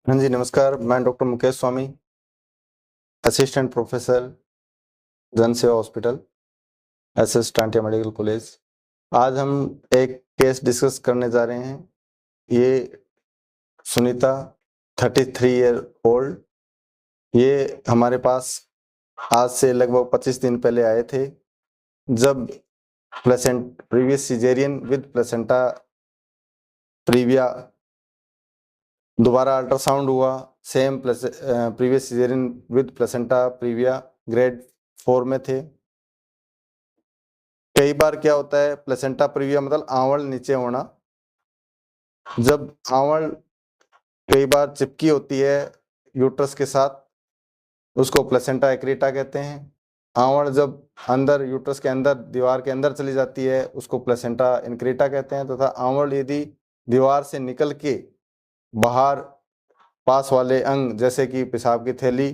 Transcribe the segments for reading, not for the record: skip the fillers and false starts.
हाँ जी, नमस्कार। मैं डॉक्टर मुकेश स्वामी, असिस्टेंट प्रोफेसर, जन सेवा hospital, SS Tantia medical college. आज हम एक केस डिस्कस करने जा रहे हैं। ये सुनीता 33 ईयर ओल्ड, ये हमारे पास आज से लगभग 25 दिन पहले आए थे। जब previous caesarean with placenta previa दोबारा अल्ट्रासाउंड हुआ, same previous caesarean with placenta previa grade 4 में थे। कई बार क्या होता है, प्लेसेंटा प्रीविया मतलब आंवल नीचे होना। जब आंवल कई बार चिपकी होती है यूट्रस के साथ, उसको प्लेसेंटा एक्रीटा कहते हैं। आंवल जब अंदर यूट्रस के अंदर दीवार के अंदर चली जाती है, उसको प्लेसेंटा इनक्रीटा कहते हैं। तथा आंवल यदि दीवार से निकल के बाहर पास वाले अंग जैसे कि पेशाब की थैली,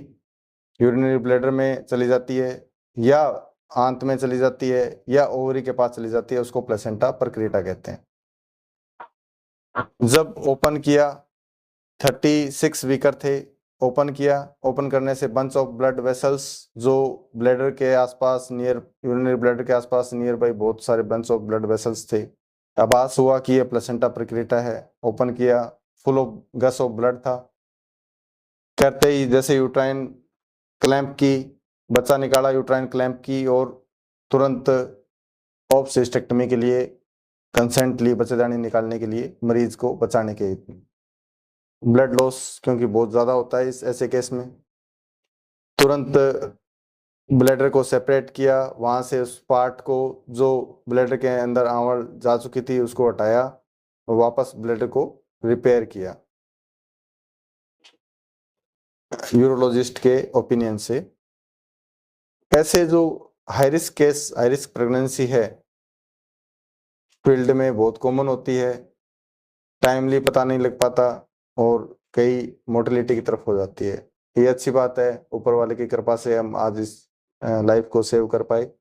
यूरिनरी ब्लैडर में चली जाती है, या आंत में चली जाती है, या ओवरी के पास चली जाती है, उसको प्लेसेंटा परक्रीटा कहते हैं। जब ओपन किया, 36 वीकर थे। ओपन किया, ओपन करने से बंच ऑफ ब्लड वेसल्स जो ब्लैडर के आसपास नियर यूरिनरी ब्लैडर के आसपास नियर बाई बहुत सारे बंच ऑफ ब्लड वेसल्स थे। आभास हुआ कि ये प्लेसेंटा परक्रीटा है। ओपन किया, full of gush of blood था। करते ही जैसे यूट्राइन क्लैंप की, बच्चा निकाला, यूट्राइन क्लैंप की और तुरंत ऑफ सिस्टेक्टमी के लिए कंसेंट ली, बच्चेदानी निकालने के लिए, मरीज को बचाने के। ब्लड लॉस क्योंकि बहुत ज़्यादा होता है इस ऐसे केस में, तुरंत ब्लैडर को सेपरेट किया। वहाँ से उस पार्ट को जो ब्लैडर के अंदर आंवल जा चुकी थी उसको हटाया और वापस ब्लैडर को रिपेयर किया यूरोलॉजिस्ट के ओपिनियन से। ऐसे जो high risk case, high risk pregnancy है, फील्ड में बहुत कॉमन होती है। टाइमली पता नहीं लग पाता और कई मोर्टेलिटी की तरफ हो जाती है। ये अच्छी बात है, ऊपर वाले की कृपा से हम आज इस लाइफ को सेव कर पाए।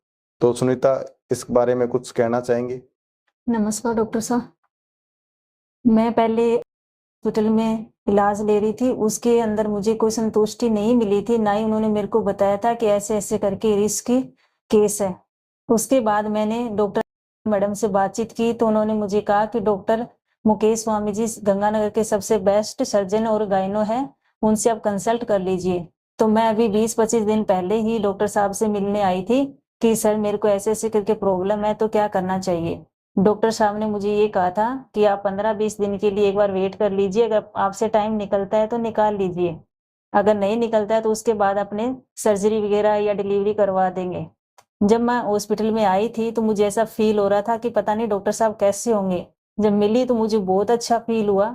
तो सुनीता, इस बारे में कुछ कहना चाहेंगे? नमस्कार डॉक्टर साहब। मैं पहले हॉस्पिटल में इलाज ले रही थी, उसके अंदर मुझे कोई संतुष्टि नहीं मिली थी, ना ही उन्होंने मेरे को बताया था कि ऐसे-ऐसे करके रिस्क केस है। उसके बाद मैंने डॉक्टर मैडम से बातचीत की तो उन्होंने मुझे कहा कि डॉक्टर मुकेश स्वामी जी गंगानगर के सबसे बेस्ट सर्जन और गायनो है, उनसे आप कंसल्ट कर लीजिए। तो मैं अभी 20-25 दिन पहले ही डॉक्टर साहब से मिलने आई थी कि सर मेरे को ऐसे-ऐसे करके प्रॉब्लम है, तो क्या करना चाहिए? डॉक्टर साहब ने मुझे ये कहा था कि आप 15-20 दिन के लिए एक बार वेट कर लीजिए, अगर आपसे टाइम निकलता है तो निकाल लीजिए, अगर नहीं निकलता है तो उसके बाद अपने सर्जरी वगैरह या डिलीवरी करवा देंगे। जब मैं हॉस्पिटल में आई थी तो मुझे ऐसा फील हो रहा था कि पता नहीं डॉक्टर साहब कैसे होंगे। जब मिली तो मुझे बहुत अच्छा फील हुआ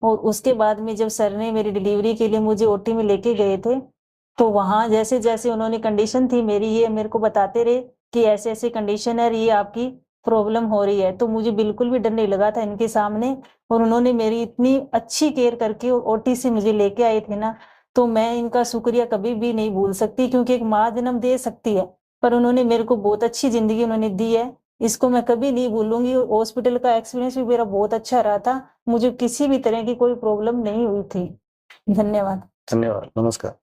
और उसके बाद में जब सर ने मेरी डिलीवरी के लिए मुझे ओटी में लेके गए थे, तो वहाँ जैसे-जैसे उन्होंने कंडीशन थी मेरी, ये मेरे को बताते रहे कि ऐसे-ऐसे कंडीशन है और ये आपकी प्रॉब्लम हो रही है, तो मुझे बिल्कुल भी डर नहीं लगा था इनके सामने। और उन्होंने मेरी इतनी अच्छी केयर करके ओटी से मुझे लेके आए थे ना, तो मैं इनका शुक्रिया कभी भी नहीं भूल सकती, क्योंकि एक माँ जन्म दे सकती है, पर उन्होंने मेरे को बहुत अच्छी ज़िंदगी उन्होंने दी है, इसको मैं कभी नहीं भूलूँगी। हॉस्पिटल का एक्सपीरियंस भी मेरा बहुत अच्छा रहा था, मुझे किसी भी तरह की कोई प्रॉब्लम नहीं हुई थी। धन्यवाद। धन्यवाद, नमस्कार।